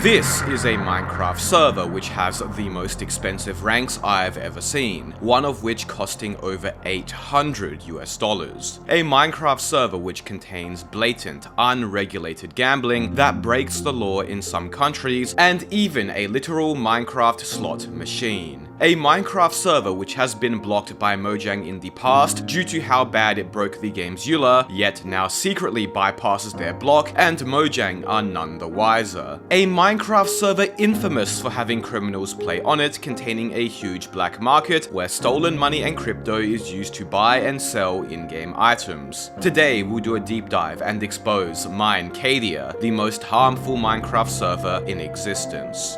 This is a Minecraft server which has the most expensive ranks I've ever seen, one of which costing over $800 US. A Minecraft server which contains blatant, unregulated gambling that breaks the law in some countries, and even a literal Minecraft slot machine. A Minecraft server which has been blocked by Mojang in the past due to how bad it broke the game's EULA, yet now secretly bypasses their block, and Mojang are none the wiser. A Minecraft server infamous for having criminals play on it, containing a huge black market where stolen money and crypto is used to buy and sell in-game items. Today we'll do a deep dive and expose Minecadia, the most harmful Minecraft server in existence.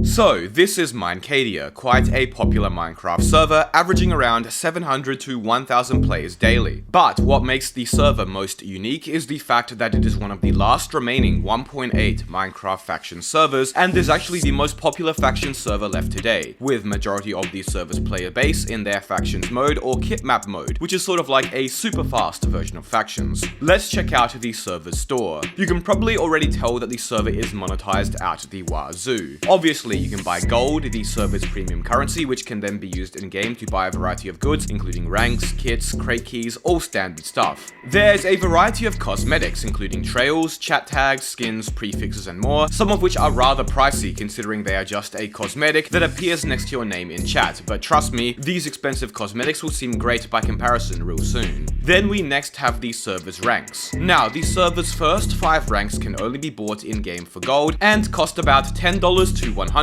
So, this is Minecadia, quite a popular Minecraft server, averaging around 700 to 1000 players daily. But what makes the server most unique is the fact that it is one of the last remaining 1.8 Minecraft faction servers, and is actually the most popular faction server left today, with majority of the server's player base in their factions mode or kit map mode, which is sort of like a super fast version of factions. Let's check out the server's store. You can probably already tell that the server is monetized out the wazoo. Obviously, you can buy gold, the server's premium currency, which can then be used in-game to buy a variety of goods, including ranks, kits, crate keys, all standard stuff. There's a variety of cosmetics, including trails, chat tags, skins, prefixes, and more, some of which are rather pricey considering they are just a cosmetic that appears next to your name in chat, but trust me, these expensive cosmetics will seem great by comparison real soon. Then we next have the server's ranks. Now, the server's first 5 ranks can only be bought in-game for gold, and cost about $10 to $100.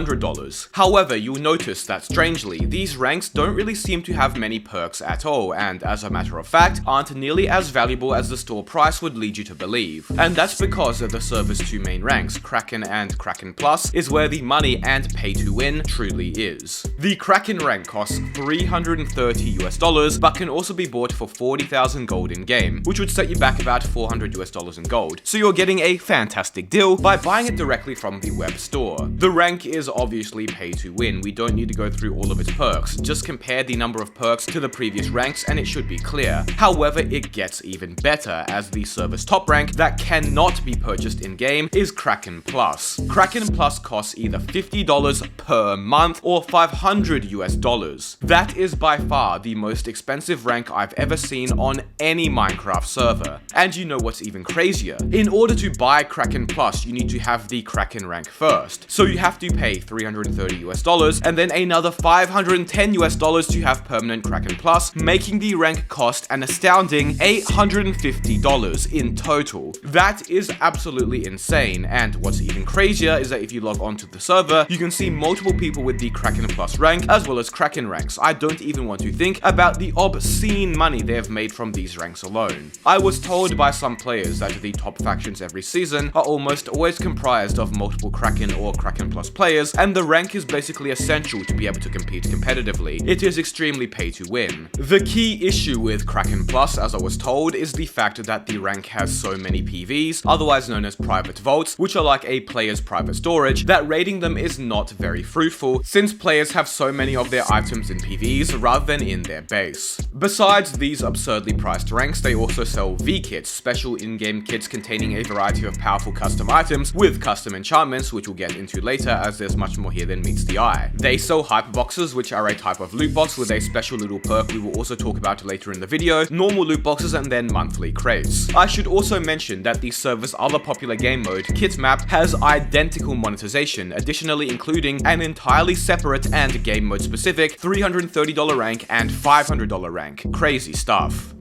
However, you'll notice that strangely, these ranks don't really seem to have many perks at all, and as a matter of fact, aren't nearly as valuable as the store price would lead you to believe. And that's because of the server's 2 main ranks, Kraken and Kraken Plus, is where the money and pay to win truly is. The Kraken rank costs $330 US, but can also be bought for 40,000 gold in game, which would set you back about $400 US in gold. So you're getting a fantastic deal by buying it directly from the web store. The rank is obviously pay to win. We don't need to go through all of its perks. Just compare the number of perks to the previous ranks and it should be clear. However, it gets even better, as the server's top rank that cannot be purchased in game is Kraken Plus. Kraken Plus costs either $50 per month or $500 US. That is by far the most expensive rank I've ever seen on any Minecraft server. And you know what's even crazier? In order to buy Kraken Plus, you need to have the Kraken rank first. So you have to pay $330 US and then another $510 US to have permanent Kraken Plus, making the rank cost an astounding $850 in total. That is absolutely insane, and what's even crazier is that if you log onto the server, you can see multiple people with the Kraken Plus rank as well as Kraken ranks. I don't even want to think about the obscene money they have made from these ranks alone. I was told by some players that the top factions every season are almost always comprised of multiple Kraken or Kraken Plus players, and the rank is basically essential to be able to compete competitively. It is extremely pay to win. The key issue with Kraken Plus, as I was told, is the fact that the rank has so many PVs, otherwise known as private vaults, which are like a player's private storage, that raiding them is not very fruitful, since players have so many of their items in PVs rather than in their base. Besides these absurdly priced ranks, they also sell V-kits, special in-game kits containing a variety of powerful custom items with custom enchantments, which we'll get into later as there's much more here than meets the eye. They sell hyper boxes, which are a type of loot box with a special little perk we will also talk about later in the video, normal loot boxes, and then monthly crates. I should also mention that the server's other popular game mode, Kit Map, has identical monetization, additionally including an entirely separate and game mode specific $330 rank and $500 rank. Crazy stuff.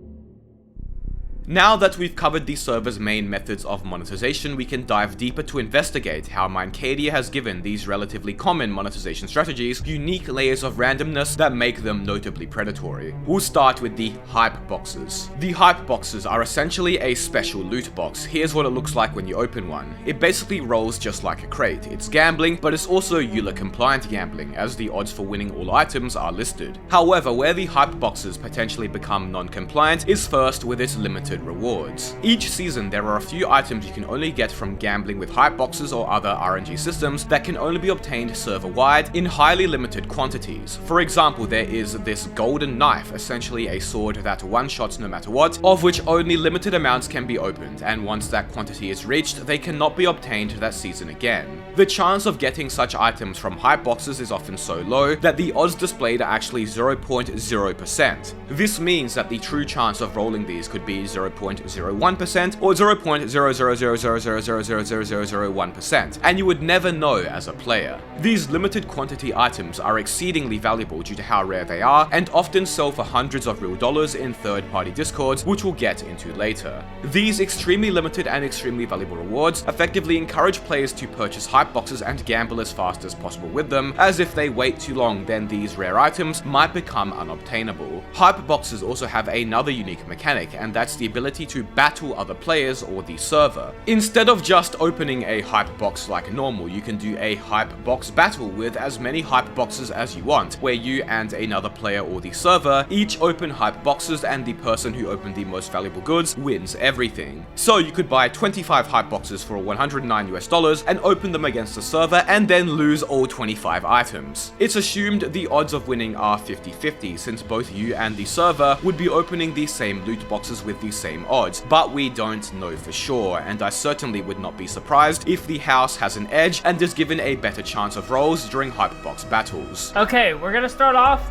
Now that we've covered the server's main methods of monetization, we can dive deeper to investigate how Minecadia has given these relatively common monetization strategies unique layers of randomness that make them notably predatory. We'll start with the hype boxes. The hype boxes are essentially a special loot box. Here's what it looks like when you open one. It basically rolls just like a crate. It's gambling, but it's also EULA compliant gambling, as the odds for winning all items are listed. However, where the hype boxes potentially become non-compliant is first with its limited limited rewards. Each season there are a few items you can only get from gambling with hype boxes or other RNG systems that can only be obtained server-wide in highly limited quantities. For example, there is this golden knife, essentially a sword that one-shots no matter what, of which only limited amounts can be opened, and once that quantity is reached, they cannot be obtained that season again. The chance of getting such items from hype boxes is often so low that the odds displayed are actually 0.0%. This means that the true chance of rolling these could be 0.01% or 0.000000001%, and you would never know as a player. These limited quantity items are exceedingly valuable due to how rare they are, and often sell for hundreds of real dollars in third-party discords, which we'll get into later. These extremely limited and extremely valuable rewards effectively encourage players to purchase hype boxes and gamble as fast as possible with them, as if they wait too long, then these rare items might become unobtainable. Hype boxes also have another unique mechanic, and that's the ability to battle other players or the server. Instead of just opening a hype box like normal, you can do a hype box battle with as many hype boxes as you want, where you and another player or the server each open hype boxes, and the person who opened the most valuable goods wins everything. So you could buy 25 hype boxes for $109 and open them against the server and then lose all 25 items. It's assumed the odds of winning are 50-50, since both you and the server would be opening the same loot boxes with the same odds, but we don't know for sure, and I certainly would not be surprised if the house has an edge and is given a better chance of rolls during hype box battles. Okay, we're gonna start off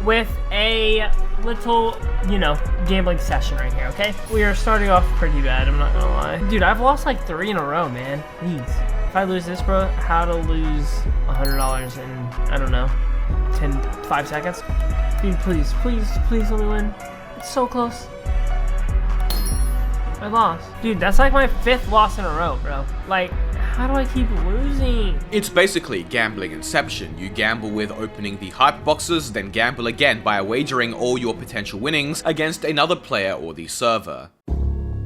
with a little, gambling session right here, okay? We are starting off pretty bad, I'm not gonna lie. Dude, I've lost like 3 in a row, man. Please. If I lose this, bro, how to lose $100 in, I don't know, 5 seconds? Dude, please let me win. It's so close. I lost. Dude, that's like my 5th loss in a row, bro. Like, how do I keep losing? It's basically gambling inception. You gamble with opening the hype boxes, then gamble again by wagering all your potential winnings against another player or the server.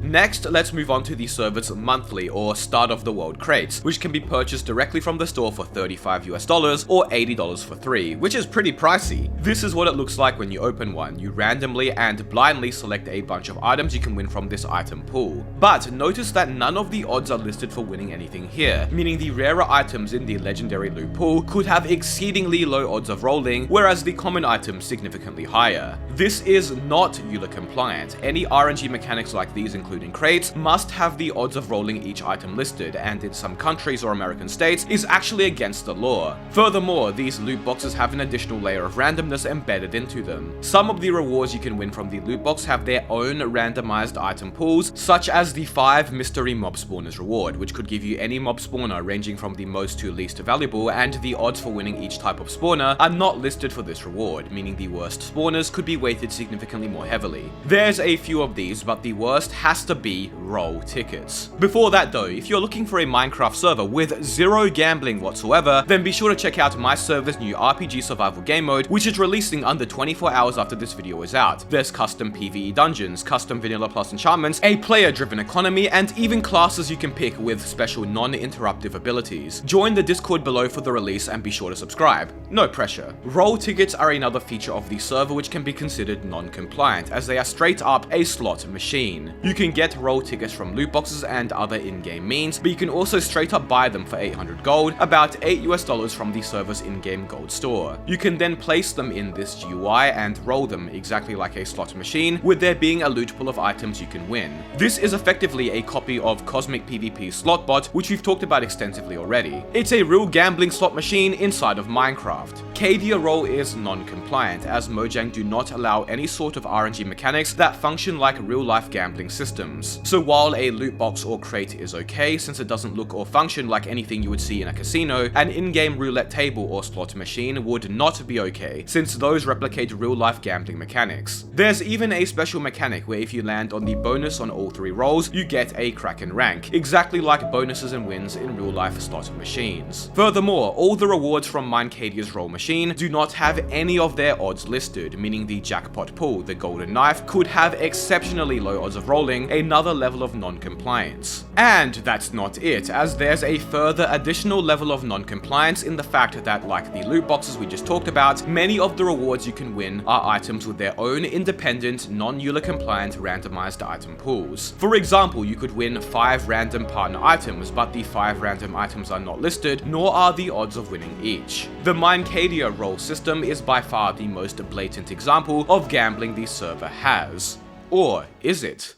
Next, let's move on to the server's monthly or start of the world crates, which can be purchased directly from the store for $35 or $80 for 3, which is pretty pricey. This is what it looks like when you open one. You randomly and blindly select a bunch of items you can win from this item pool. But notice that none of the odds are listed for winning anything here, meaning the rarer items in the legendary loot pool could have exceedingly low odds of rolling, whereas the common items significantly higher. This is not EULA compliant. Any RNG mechanics like these, including crates, must have the odds of rolling each item listed, and in some countries or American states is actually against the law. Furthermore, these loot boxes have an additional layer of randomness embedded into them. Some of the rewards you can win from the loot box have their own randomized item pools, such as the 5 mystery mob spawners reward, which could give you any mob spawner ranging from the most to least valuable, and the odds for winning each type of spawner are not listed for this reward, meaning the worst spawners could be weighted significantly more heavily. There's a few of these, but the worst has to be roll tickets. Before that though, if you're looking for a Minecraft server with zero gambling whatsoever, then be sure to check out my server's new RPG survival game mode, which is releasing under 24 hours after this video is out. There's custom PvE dungeons, custom vanilla plus enchantments, a player-driven economy, and even classes you can pick with special non-interruptive abilities. Join the Discord below for the release and be sure to subscribe. No pressure. Roll tickets are another feature of the server which can be considered non-compliant, as they are straight up a slot machine. You can get roll tickets from loot boxes and other in-game means, but you can also straight up buy them for 800 gold, about $8 from the server's in-game gold store. You can then place them in this GUI and roll them exactly like a slot machine, with there being a loot pool of items you can win. This is effectively a copy of Cosmic PvP's Slotbot, which we've talked about extensively already. It's a real gambling slot machine inside of Minecraft. Cadia roll is non-compliant, as Mojang do not allow any sort of RNG mechanics that function like real-life gambling systems. So while a loot box or crate is okay, since it doesn't look or function like anything you would see in a casino, an in-game roulette table or slot machine would not be okay, since those replicate real-life gambling mechanics. There's even a special mechanic where if you land on the bonus on all 3 rolls, you get a Kraken rank, exactly like bonuses and wins in real-life slot machines. Furthermore, all the rewards from Minecadia's roll machine do not have any of their odds listed, meaning the jackpot pool, the golden knife, could have exceptionally low odds of rolling, another level of non-compliance. And that's not it, as there's a further additional level of non-compliance in the fact that, like the loot boxes we just talked about, many of the rewards you can win are items with their own independent, non-EULA compliant randomized item pools. For example, you could win 5 random partner items, but the 5 random items are not listed, nor are the odds of winning each. The Minecadia roll system is by far the most blatant example of gambling the server has. Or is it?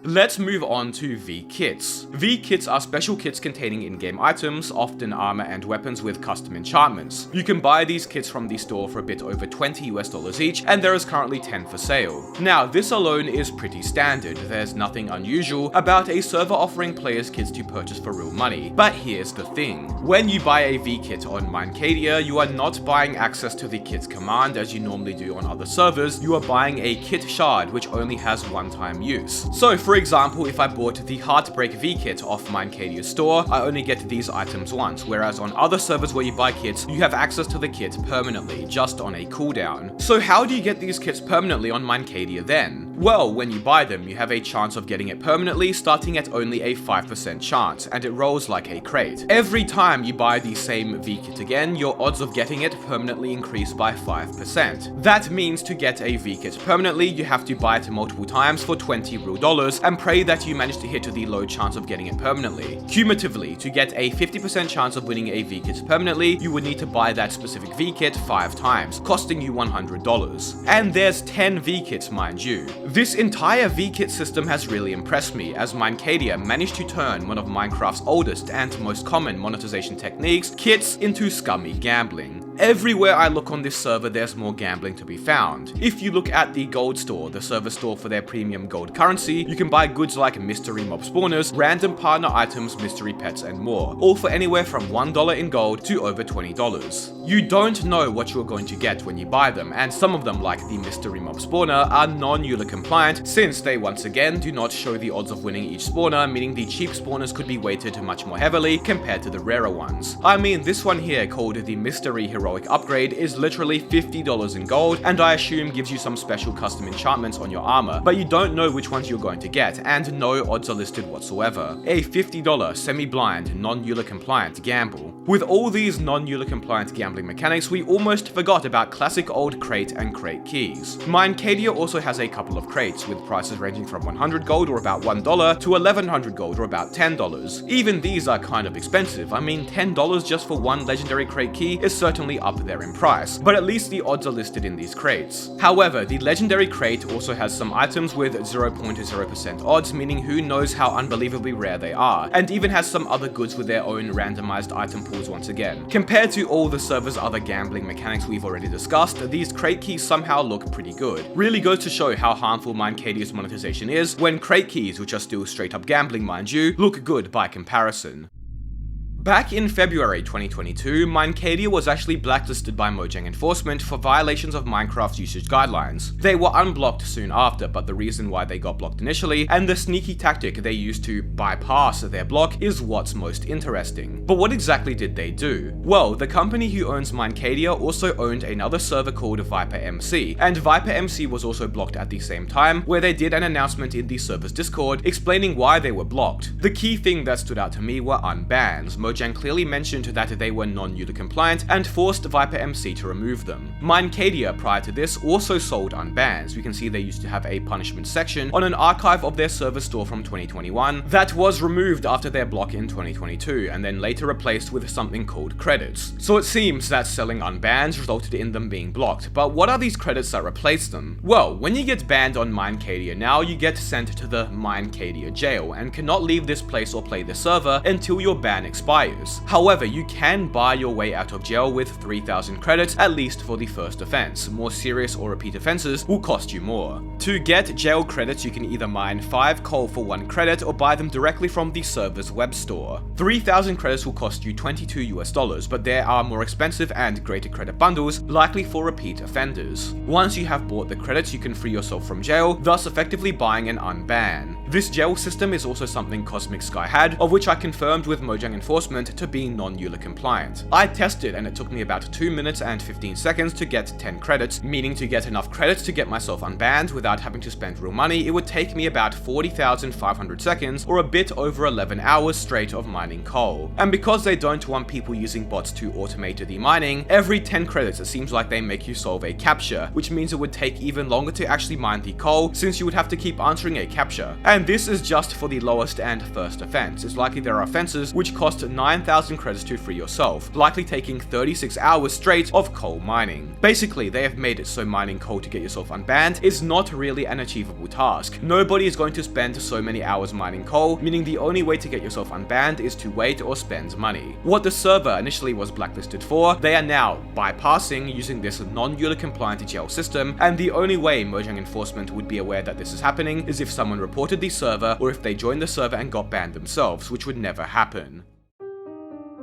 Let's move on to V-Kits. V-Kits are special kits containing in-game items, often armor and weapons with custom enchantments. You can buy these kits from the store for a bit over $20 each, and there is currently 10 for sale. Now, this alone is pretty standard. There's nothing unusual about a server offering players kits to purchase for real money. But here's the thing. When you buy a V-Kit on Minecadia, you are not buying access to the kit's command as you normally do on other servers. You are buying a kit shard, which only has one-time use. So, for example, if I bought the Heartbreak V-Kit off Minecadia's store, I only get these items once, whereas on other servers where you buy kits, you have access to the kit permanently, just on a cooldown. So how do you get these kits permanently on Minecadia then? Well, when you buy them, you have a chance of getting it permanently, starting at only a 5% chance, and it rolls like a crate. Every time you buy the same V-Kit again, your odds of getting it permanently increase by 5%. That means to get a V-Kit permanently, you have to buy it multiple times for $20 real, and pray that you manage to hit the low chance of getting it permanently. Cumulatively, to get a 50% chance of winning a V-Kit permanently, you would need to buy that specific V-Kit 5 times, costing you $100. And there's 10 V-Kits, mind you. This entire V-Kit system has really impressed me, as Minecadia managed to turn one of Minecraft's oldest and most common monetization techniques, kits, into scummy gambling. Everywhere I look on this server, there's more gambling to be found. If you look at the gold store, the server store for their premium gold currency, you can buy goods like mystery mob spawners, random partner items, mystery pets, and more, all for anywhere from $1 in gold to over $20. You don't know what you're going to get when you buy them, and some of them, like the mystery mob spawner, are non-EULA compliant, since they once again do not show the odds of winning each spawner, meaning the cheap spawners could be weighted much more heavily compared to the rarer ones. I mean, this one here, called the Mystery Heroic Upgrade, is literally $50 in gold, and I assume gives you some special custom enchantments on your armor, but you don't know which ones you're going to get, and no odds are listed whatsoever. A $50 semi-blind, non-EULA compliant gamble. With all these non-EULA compliant gambling mechanics, we almost forgot about classic old crate and crate keys. Minecadia also has a couple of crates, with prices ranging from 100 gold or about $1 to 1100 gold or about $10. Even these are kind of expensive. I mean, $10 just for one legendary crate key is certainly up there in price, but at least the odds are listed in these crates. However, the legendary crate also has some items with 0.0% odds, meaning who knows how unbelievably rare they are, and even has some other goods with their own randomized item pools once again. Compared to all the server's other gambling mechanics we've already discussed, these crate keys somehow look pretty good. Really goes to show how harmful Minecadia's monetization is, when crate keys, which are still straight up gambling mind you, look good by comparison. Back in February 2022, Minecadia was actually blacklisted by Mojang enforcement for violations of Minecraft's usage guidelines. They were unblocked soon after, but the reason why they got blocked initially, and the sneaky tactic they used to bypass their block, is what's most interesting. But what exactly did they do? Well, the company who owns Minecadia also owned another server called Viper MC, and Viper MC was also blocked at the same time, where they did an announcement in the server's Discord explaining why they were blocked. The key thing that stood out to me were unbans. Mojang clearly mentioned that they were non-EULA compliant and forced Viper MC to remove them. Minecadia prior to this also sold unbans. We can see they used to have a punishment section on an archive of their server store from 2021 that was removed after their block in 2022 and then later replaced with something called credits. So it seems that selling unbans resulted in them being blocked, but what are these credits that replace them? Well, when you get banned on Minecadia now, you get sent to the Minecadia jail and cannot leave this place or play the server until your ban expires. However, you can buy your way out of jail with 3,000 credits, at least for the first offense. More serious or repeat offenses will cost you more. To get jail credits, you can either mine 5 coal for 1 credit or buy them directly from the server's web store. 3,000 credits will cost you $22, but there are more expensive and greater credit bundles, likely for repeat offenders. Once you have bought the credits, you can free yourself from jail, thus effectively buying an unban. This jail system is also something Cosmic Sky had, of which I confirmed with Mojang enforcement enforcement to be non-eula compliant. I tested and it took me about 2 minutes and 15 seconds to get 10 credits, meaning to get enough credits to get myself unbanned without having to spend real money, it would take me about 40,500 seconds or a bit over 11 hours straight of mining coal. And because they don't want people using bots to automate the mining, every 10 credits it seems like they make you solve a captcha, which means it would take even longer to actually mine the coal since you would have to keep answering a captcha. And this is just for the lowest and first offense. It's likely there are offenses which cost 9,000 credits to free yourself, likely taking 36 hours straight of coal mining. Basically, they have made it so mining coal to get yourself unbanned is not really an achievable task. Nobody is going to spend so many hours mining coal, meaning the only way to get yourself unbanned is to wait or spend money. What the server initially was blacklisted for, they are now bypassing using this non-eula compliant jail system, and the only way Mojang enforcement would be aware that this is happening is if someone reported the server or if they joined the server and got banned themselves, which would never happen.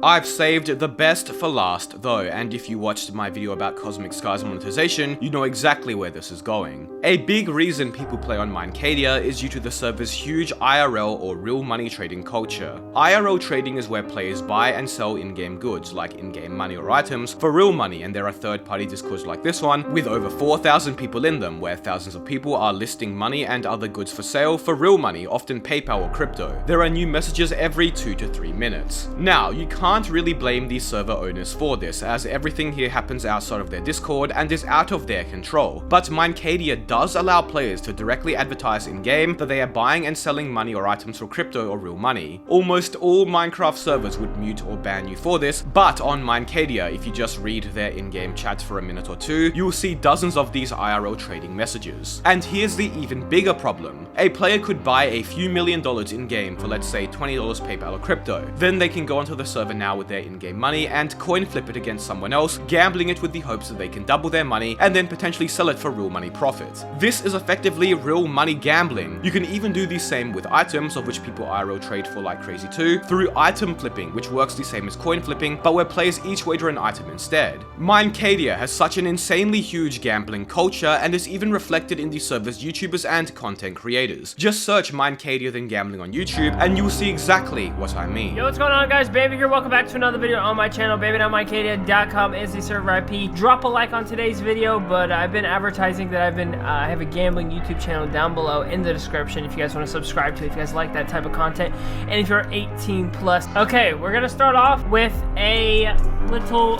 I've saved the best for last though, and if you watched my video about Cosmic Skies monetization, you know exactly where this is going. A big reason people play on Minecadia is due to the server's huge IRL or real money trading culture. IRL trading is where players buy and sell in-game goods, like in-game money or items, for real money, and there are third-party discords like this one, with over 4,000 people in them, where thousands of people are listing money and other goods for sale for real money, often PayPal or crypto. There are new messages every 2 to 3 minutes. Now, you can't really blame these server owners for this, as everything here happens outside of their Discord and is out of their control. But Minecadia does allow players to directly advertise in-game that they are buying and selling money or items for crypto or real money. Almost all Minecraft servers would mute or ban you for this, but on Minecadia, if you just read their in-game chats for a minute or two, you will see dozens of these IRL trading messages. And here's the even bigger problem. A player could buy a few $1,000,000 in-game for, let's say, $20 PayPal or crypto. Then they can go onto the server now with their in-game money and coin flip it against someone else, gambling it with the hopes that they can double their money and then potentially sell it for real money profit. This is effectively real money gambling. You can even do the same with items, of which people IRL trade for like crazy too, through item flipping, which works the same as coin flipping, but where players each wager an item instead. Minecadia has such an insanely huge gambling culture and is even reflected in the server's YouTubers and content creators. Just search Minecadia then gambling on YouTube and you will see exactly what I mean. Yo, what's going on, guys? Baby here. Welcome back to another video on my channel. baby.minecadia.com is the server IP. Drop a like on today's video, but I've been advertising that I have a gambling YouTube channel down below in the description if you guys want to subscribe to it, if you guys like that type of content, and if you're 18 plus. Okay, we're gonna start off with a little,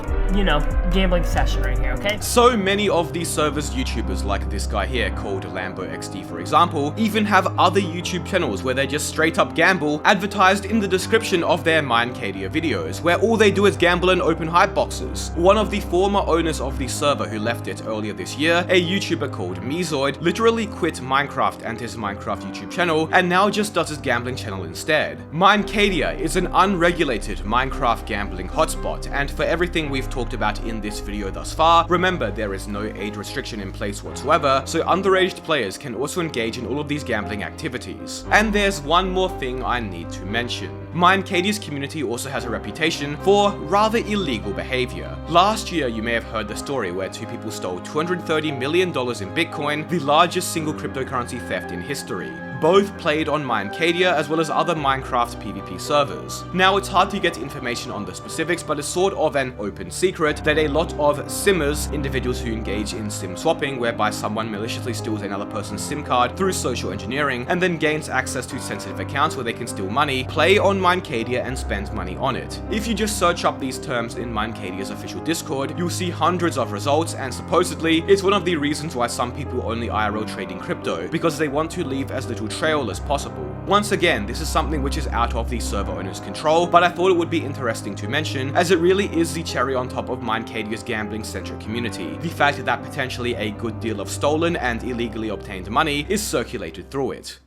gambling session right here, okay? So many of these servers YouTubers, like this guy here called Lambo XD for example, even have other YouTube channels where they just straight up gamble, advertised in the description of their Minecadia videos, where all they do is gamble and open hype boxes. One of the former owners of the server who left it earlier this year, a YouTuber called Mezoid, literally quit Minecraft and his Minecraft YouTube channel and now just does his gambling channel instead. Minecadia is an unregulated Minecraft gambling hotspot, and for everything we've talked about in this video thus far, remember there is no age restriction in place whatsoever, so underaged players can also engage in all of these gambling activities. And there's one more thing I need to mention. Minecadia's community also has a reputation for rather illegal behavior. Last year, you may have heard the story where two people stole $230 million in Bitcoin, the largest single cryptocurrency theft in history. Both played on Minecadia as well as other Minecraft PvP servers. Now, it's hard to get information on the specifics, but it's sort of an open secret that a lot of simmers, individuals who engage in sim swapping, whereby someone maliciously steals another person's SIM card through social engineering and then gains access to sensitive accounts where they can steal money, play on Minecadia and spend money on it. If you just search up these terms in Minecadia's official Discord, you'll see hundreds of results, and supposedly, it's one of the reasons why some people only IRL trading crypto, because they want to leave as little trail as possible. Once again, this is something which is out of the server owner's control, but I thought it would be interesting to mention, as it really is the cherry on top of MineCadia's gambling-centric community. The fact that potentially a good deal of stolen and illegally obtained money is circulated through it.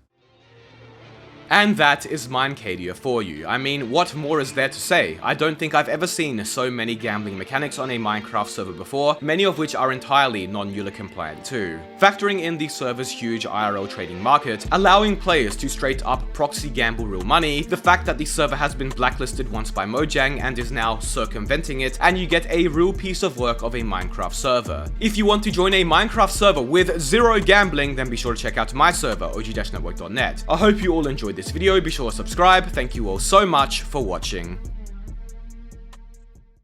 And that is Minecadia for you. I mean, what more is there to say? I don't think I've ever seen so many gambling mechanics on a Minecraft server before, many of which are entirely non-eula compliant too. Factoring in the server's huge IRL trading market, allowing players to straight up proxy gamble real money, the fact that the server has been blacklisted once by Mojang and is now circumventing it, and you get a real piece of work of a Minecraft server. If you want to join a Minecraft server with zero gambling, then be sure to check out my server, og-network.net. I hope you all enjoyed this video. Be sure to subscribe. Thank you all so much for watching.